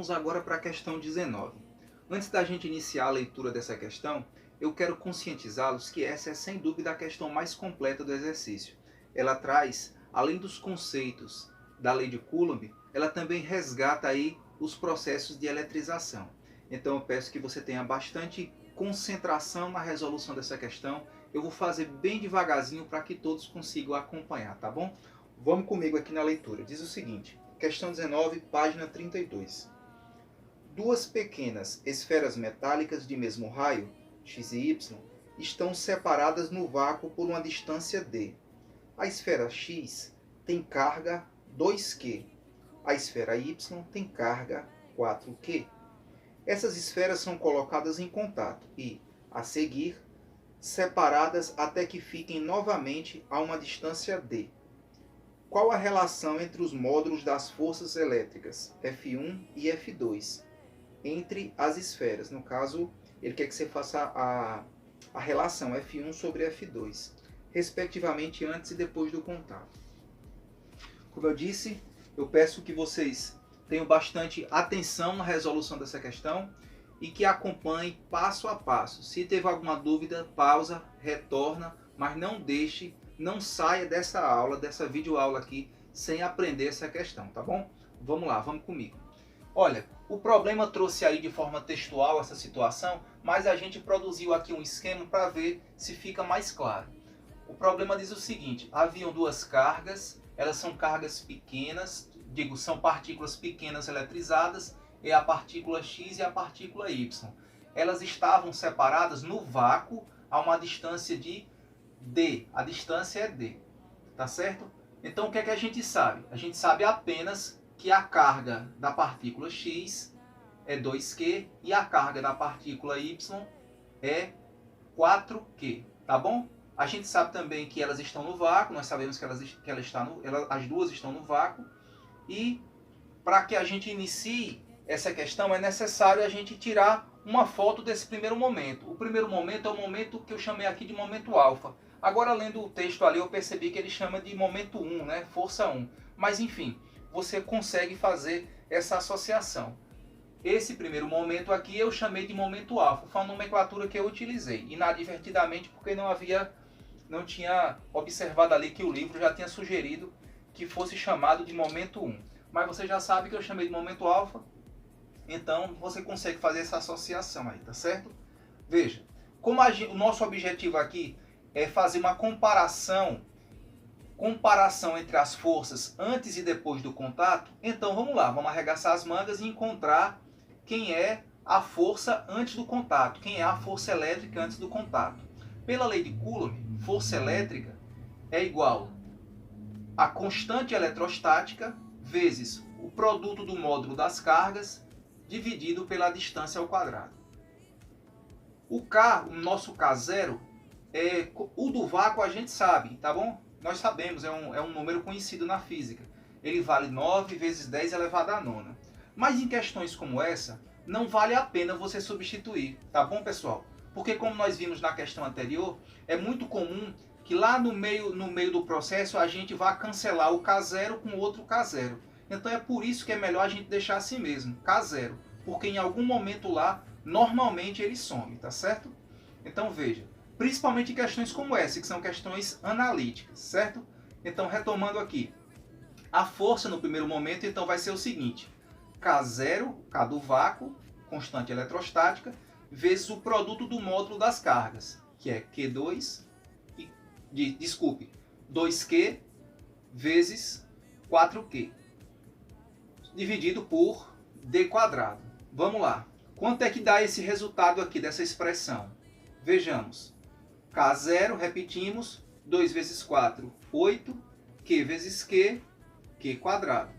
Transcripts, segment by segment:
Vamos agora para a questão 19. Antes da gente iniciar a leitura dessa questão, eu quero conscientizá-los que essa é sem dúvida a questão mais completa do exercício. Ela traz, além dos conceitos da lei de Coulomb, ela também resgata aí os processos de eletrização. Então eu peço que você tenha bastante concentração na resolução dessa questão. Eu vou fazer bem devagarzinho para que todos consigam acompanhar, tá bom? Vamos comigo aqui na leitura. Diz o seguinte, questão 19, página 32. Duas pequenas esferas metálicas de mesmo raio, x e y, estão separadas no vácuo por uma distância d. A esfera x tem carga 2Q. A esfera y tem carga 4Q. Essas esferas são colocadas em contato e, a seguir, separadas até que fiquem novamente a uma distância d. Qual a relação entre os módulos das forças elétricas F1 e F2 entre as esferas? No caso, ele quer que você faça a relação F1 sobre F2, respectivamente antes e depois do contato. Como eu disse, eu peço que vocês tenham bastante atenção na resolução dessa questão e que acompanhem passo a passo. Se teve alguma dúvida, pausa, retorna, mas não saia dessa aula, dessa videoaula aqui, sem aprender essa questão, tá bom? Vamos lá, vamos comigo. Olha, o problema trouxe aí de forma textual essa situação, mas a gente produziu aqui um esquema para ver se fica mais claro. O problema diz o seguinte, haviam duas cargas, elas são cargas pequenas, são partículas pequenas eletrizadas, é a partícula X e a partícula Y. Elas estavam separadas no vácuo a uma distância de D. A distância é D, tá certo? Então o que é que a gente sabe? A gente sabe apenas que a carga da partícula X é 2Q e a carga da partícula Y é 4Q, tá bom? A gente sabe também que elas estão no vácuo, nós sabemos que as duas estão no vácuo, e para que a gente inicie essa questão é necessário a gente tirar uma foto desse primeiro momento. O primeiro momento é o momento que eu chamei aqui de momento alfa. Agora, lendo o texto ali, eu percebi que ele chama de momento 1, né? Força 1. Mas enfim, você consegue fazer essa associação. Esse primeiro momento aqui eu chamei de momento alfa, foi a nomenclatura que eu utilizei, inadvertidamente porque não tinha observado ali que o livro já tinha sugerido que fosse chamado de momento 1. Mas você já sabe que eu chamei de momento alfa, então você consegue fazer essa associação aí, tá certo? Veja, como o nosso objetivo aqui é fazer uma comparação entre as forças antes e depois do contato, então vamos lá, vamos arregaçar as mangas e encontrar quem é a força antes do contato, quem é a força elétrica antes do contato. Pela lei de Coulomb, força elétrica é igual a constante eletrostática vezes o produto do módulo das cargas dividido pela distância ao quadrado. O nosso K0, o do vácuo a gente sabe, tá bom? Nós sabemos, é um número conhecido na física. Ele vale 9 vezes 10 elevado à nona. Mas em questões como essa, não vale a pena você substituir, tá bom, pessoal? Porque como nós vimos na questão anterior, é muito comum que lá no meio do processo a gente vá cancelar o K0 com outro K0. Então é por isso que é melhor a gente deixar assim mesmo, K0. Porque em algum momento lá, normalmente ele some, tá certo? Então veja, principalmente em questões como essa, que são questões analíticas, certo? Então retomando aqui, a força no primeiro momento então vai ser o seguinte, K0, K do vácuo, constante eletrostática, vezes o produto do módulo das cargas, que é Q2, 2Q vezes 4Q, dividido por D quadrado. Vamos lá. Quanto é que dá esse resultado aqui dessa expressão? Vejamos. K0, repetimos, 2 vezes 4, 8, Q vezes Q, Q quadrado.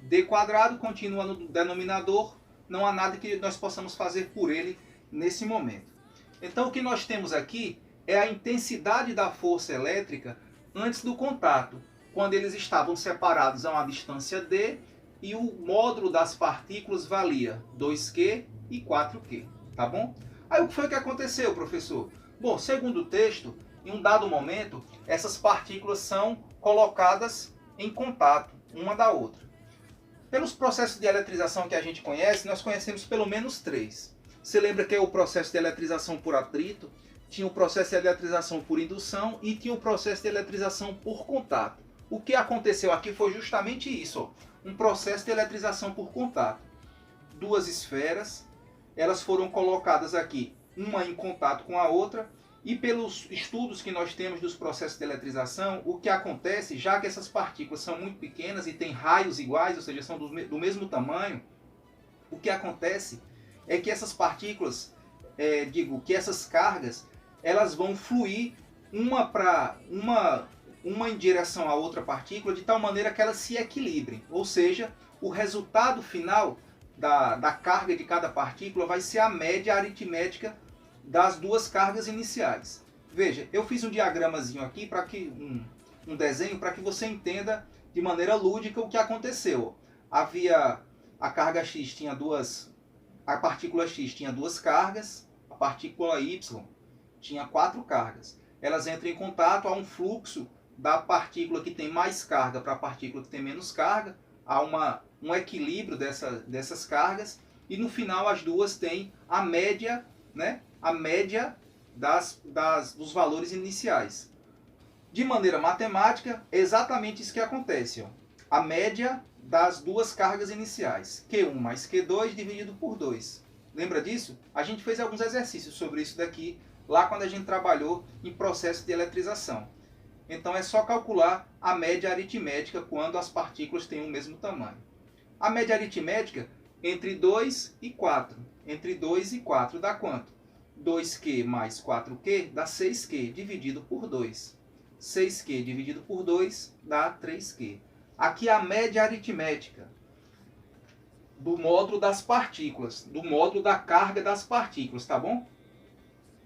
D quadrado continua no denominador, não há nada que nós possamos fazer por ele nesse momento. Então o que nós temos aqui é a intensidade da força elétrica antes do contato, quando eles estavam separados a uma distância d e o módulo das partículas valia 2Q e 4Q, tá bom? Aí o que foi que aconteceu, professor? Bom, segundo o texto, em um dado momento, essas partículas são colocadas em contato uma da outra. Pelos processos de eletrização que a gente conhece, nós conhecemos pelo menos 3. Você lembra que é o processo de eletrização por atrito, tinha o processo de eletrização por indução e tinha o processo de eletrização por contato. O que aconteceu aqui foi justamente isso, ó, um processo de eletrização por contato. Duas esferas, elas foram colocadas aqui, uma em contato com a outra, e pelos estudos que nós temos dos processos de eletrização, o que acontece, já que essas partículas são muito pequenas e têm raios iguais, ou seja, são do mesmo tamanho, o que acontece é que essas partículas, que essas cargas, elas vão fluir uma em direção à outra partícula, de tal maneira que elas se equilibrem. Ou seja, o resultado final da carga de cada partícula vai ser a média aritmética das duas cargas iniciais. Veja, eu fiz um diagramazinho aqui, um desenho, para que você entenda de maneira lúdica o que aconteceu. Havia a carga X a partícula X tinha 2 cargas, a partícula Y tinha 4 cargas. Elas entram em contato, há um fluxo da partícula que tem mais carga para a partícula que tem menos carga, há um equilíbrio dessas cargas, e no final as duas têm a média, né? A média dos valores iniciais. De maneira matemática, é exatamente isso que acontece. Ó. A média das duas cargas iniciais, Q1 mais Q2 dividido por 2. Lembra disso? A gente fez alguns exercícios sobre isso daqui, lá quando a gente trabalhou em processo de eletrização. Então é só calcular a média aritmética quando as partículas têm o mesmo tamanho. A média aritmética entre 2 e 4. Entre 2 e 4 dá quanto? 2Q mais 4Q dá 6Q dividido por 2. 6Q dividido por 2 dá 3Q. Aqui a média aritmética do módulo das partículas, do módulo da carga das partículas, tá bom?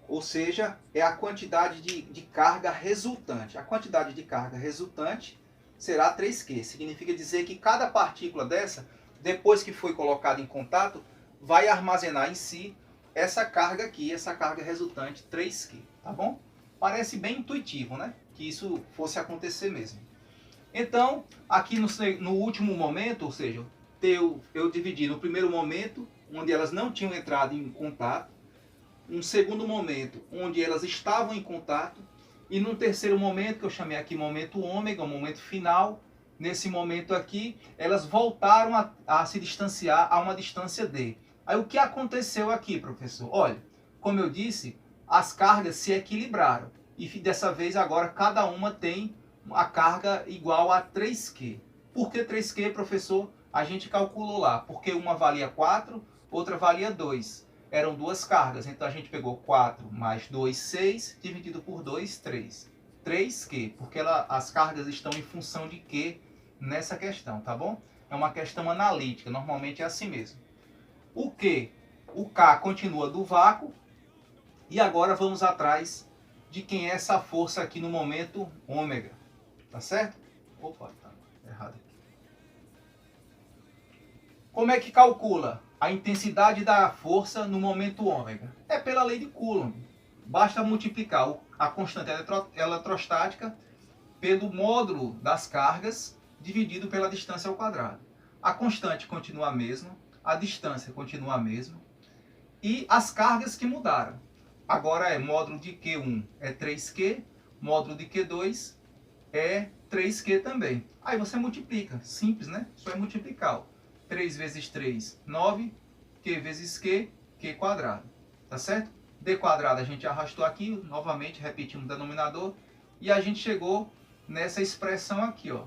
Ou seja, é a quantidade de carga resultante. A quantidade de carga resultante será 3Q. Significa dizer que cada partícula dessa, depois que foi colocada em contato, vai armazenar em si essa carga aqui, essa carga resultante 3Q, tá bom? Parece bem intuitivo, né? Que isso fosse acontecer mesmo. Então, aqui no último momento, ou seja, eu dividi no primeiro momento, onde elas não tinham entrado em contato, um segundo momento, onde elas estavam em contato, e num terceiro momento, que eu chamei aqui momento ômega, o momento final, nesse momento aqui, elas voltaram a se distanciar a uma distância D. Aí o que aconteceu aqui, professor? Olha, como eu disse, as cargas se equilibraram. E dessa vez agora cada uma tem a carga igual a 3Q. Por que 3Q, professor? A gente calculou lá. Porque uma valia 4, outra valia 2. Eram duas cargas. Então a gente pegou 4 mais 2, 6, dividido por 2, 3. 3Q, porque as cargas estão em função de Q nessa questão, tá bom? É uma questão analítica, normalmente é assim mesmo. O Q, o K continua do vácuo, e agora vamos atrás de quem é essa força aqui no momento ômega, tá certo? Opa, tá errado aqui. Como é que calcula a intensidade da força no momento ômega? É pela lei de Coulomb. Basta multiplicar a constante eletrostática pelo módulo das cargas dividido pela distância ao quadrado. A constante continua a mesma, a distância continua a mesma, e as cargas que mudaram. Agora é módulo de Q1 é 3Q, módulo de Q2 é 3Q também. Aí você multiplica, simples, né? Só é multiplicar. 3 vezes 3, 9, Q vezes Q, Q quadrado. Tá certo? D quadrado a gente arrastou aqui, novamente repetimos o denominador, e a gente chegou nessa expressão aqui, ó.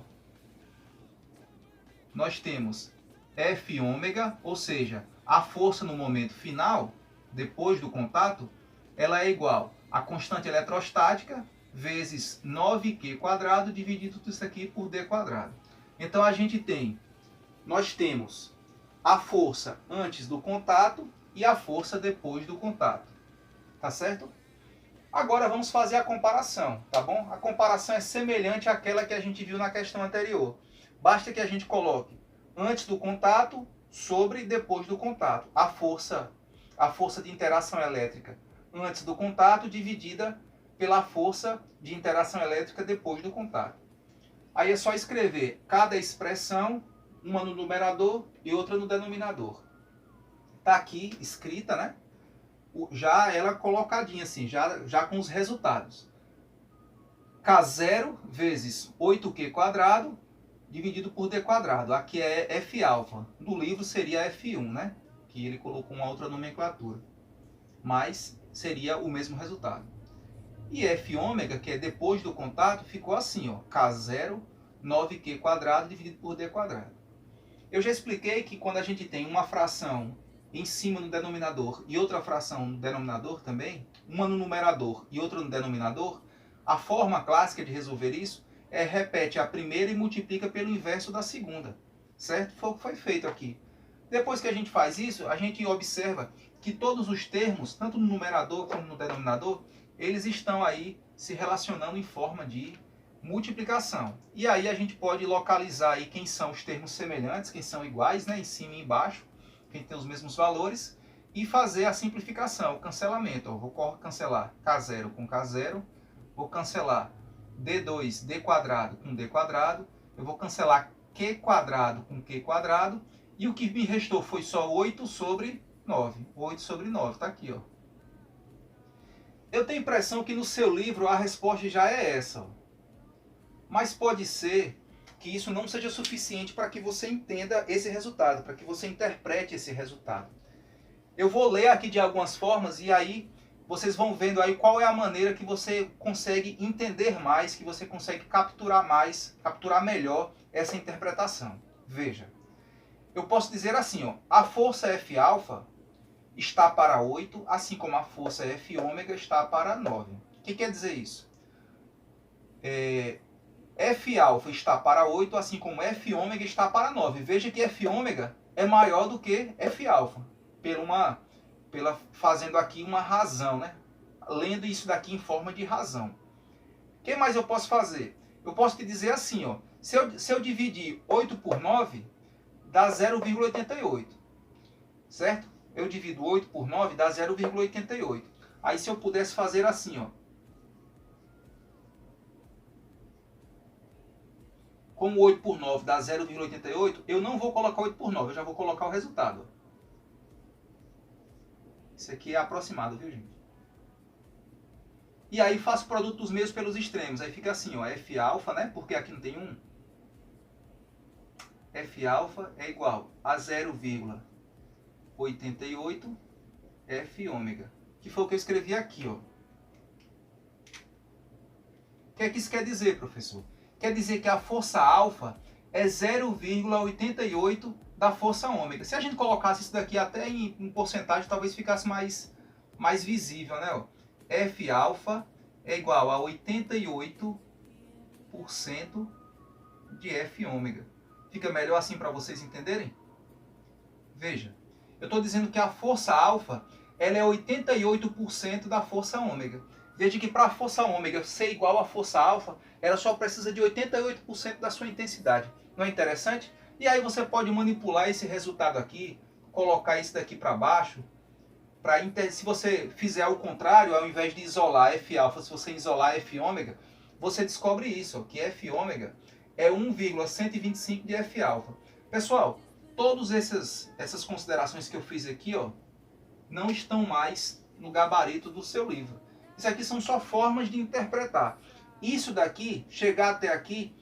Nós temos F ômega, ou seja, a força no momento final, depois do contato, ela é igual a constante eletrostática vezes 9Q quadrado dividido tudo isso aqui por D quadrado. Então nós temos a força antes do contato e a força depois do contato. Tá certo? Agora vamos fazer a comparação, tá bom? A comparação é semelhante àquela que a gente viu na questão anterior. Basta que a gente coloque antes do contato sobre depois do contato. A força de interação elétrica antes do contato dividida pela força de interação elétrica depois do contato. Aí é só escrever cada expressão uma no numerador e outra no denominador. Está aqui escrita, né? Já ela colocadinha assim, já com os resultados. K0 vezes 8Q² dividido por D². Aqui é F-alfa. No livro seria F1, né? Que ele colocou uma outra nomenclatura. Mas seria o mesmo resultado. E F⍵, que é depois do contato, ficou assim, ó. K0, 9Q² dividido por D². Eu já expliquei que quando a gente tem uma fração em cima no denominador e outra fração no denominador também, uma no numerador e outra no denominador, a forma clássica de resolver isso é repete a primeira e multiplica pelo inverso da segunda, certo? Foi o que foi feito aqui. Depois que a gente faz isso, a gente observa que todos os termos, tanto no numerador como no denominador, eles estão aí se relacionando em forma de multiplicação. E aí a gente pode localizar aí quem são os termos semelhantes, quem são iguais, né, em cima e embaixo, quem tem os mesmos valores, e fazer a simplificação, o cancelamento. Ó, vou cancelar K0 com K0, vou cancelar D2, D² com D², eu vou cancelar Q² com Q², e o que me restou foi só 8 sobre 9. 8 sobre 9, está aqui, ó. Eu tenho a impressão que no seu livro a resposta já é essa, ó. Mas pode ser que isso não seja suficiente para que você entenda esse resultado, para que você interprete esse resultado. Eu vou ler aqui de algumas formas e aí vocês vão vendo aí qual é a maneira que você consegue entender mais, que você consegue capturar mais, capturar melhor essa interpretação. Veja, eu posso dizer assim, ó, a força F-alfa está para 8, assim como a força F⍵ está para 9. O que quer dizer isso? F-alfa está para 8, assim como F⍵ está para 9. Veja que F⍵ é maior do que F-alfa, fazendo aqui uma razão, né? Lendo isso daqui em forma de razão. O que mais eu posso fazer? Eu posso te dizer assim, ó, se eu dividir 8 por 9, dá 0,88, certo? Eu divido 8 por 9, dá 0,88. Aí se eu pudesse fazer assim, ó, como 8 por 9 dá 0,88, eu não vou colocar 8 por 9, eu já vou colocar o resultado. Isso aqui é aproximado, viu, gente? E aí faço o produto dos meios pelos extremos. Aí fica assim, ó, F-alfa, né? Porque aqui não tem 1. F-alfa é igual a 0,88 F⍵. Que foi o que eu escrevi aqui, ó. O que é que isso quer dizer, professor? Quer dizer que a força alfa é 0,88 da força ômega. Se a gente colocasse isso daqui até em porcentagem, talvez ficasse mais visível, né? Ó. F-alfa é igual a 88% de F⍵. Fica melhor assim para vocês entenderem? Veja, eu estou dizendo que a força alfa ela é 88% da força ômega. Veja que para a força ômega ser igual à força alfa, ela só precisa de 88% da sua intensidade. Não é interessante? E aí você pode manipular esse resultado aqui, colocar isso daqui para baixo. Se você fizer o contrário, ao invés de isolar F-alfa, se você isolar F⍵, você descobre isso, ó, que F⍵ é 1,125 de F-alfa. Pessoal, todas essas considerações que eu fiz aqui, ó, não estão mais no gabarito do seu livro. Isso aqui são só formas de interpretar. Isso daqui, chegar até aqui,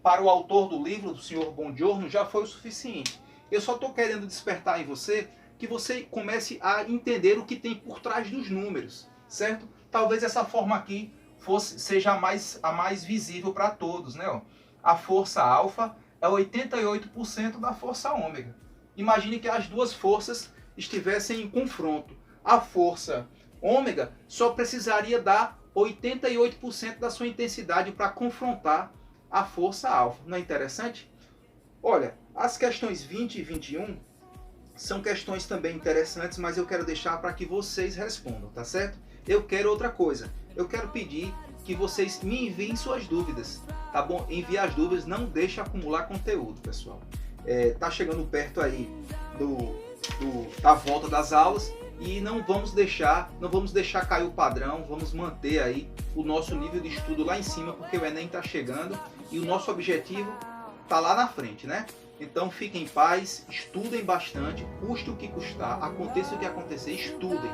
para o autor do livro, do senhor Bongiorno, já foi o suficiente. Eu só estou querendo despertar em você que você comece a entender o que tem por trás dos números, certo? Talvez essa forma aqui seja a mais visível para todos, né? Ó, a força alfa é 88% da força ômega. Imagine que as duas forças estivessem em confronto. A força ômega só precisaria dar 88% da sua intensidade para confrontar a força alfa. Não é interessante? Olha, as questões 20 e 21 são questões também interessantes, mas eu quero deixar para que vocês respondam, tá certo? Eu quero outra coisa. Eu quero pedir que vocês me enviem suas dúvidas, tá bom? Envie as dúvidas, não deixe acumular conteúdo, pessoal. Tá chegando perto aí da volta das aulas e não vamos deixar cair o padrão, vamos manter aí o nosso nível de estudo lá em cima, porque o Enem está chegando e o nosso objetivo está lá na frente, né? Então fiquem em paz, estudem bastante, custe o que custar, aconteça o que acontecer, estudem.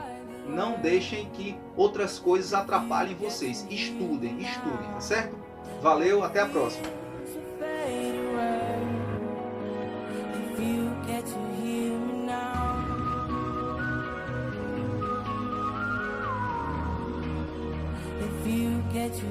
Não deixem que outras coisas atrapalhem vocês. Estudem, estudem, tá certo? Valeu, até a próxima. Get to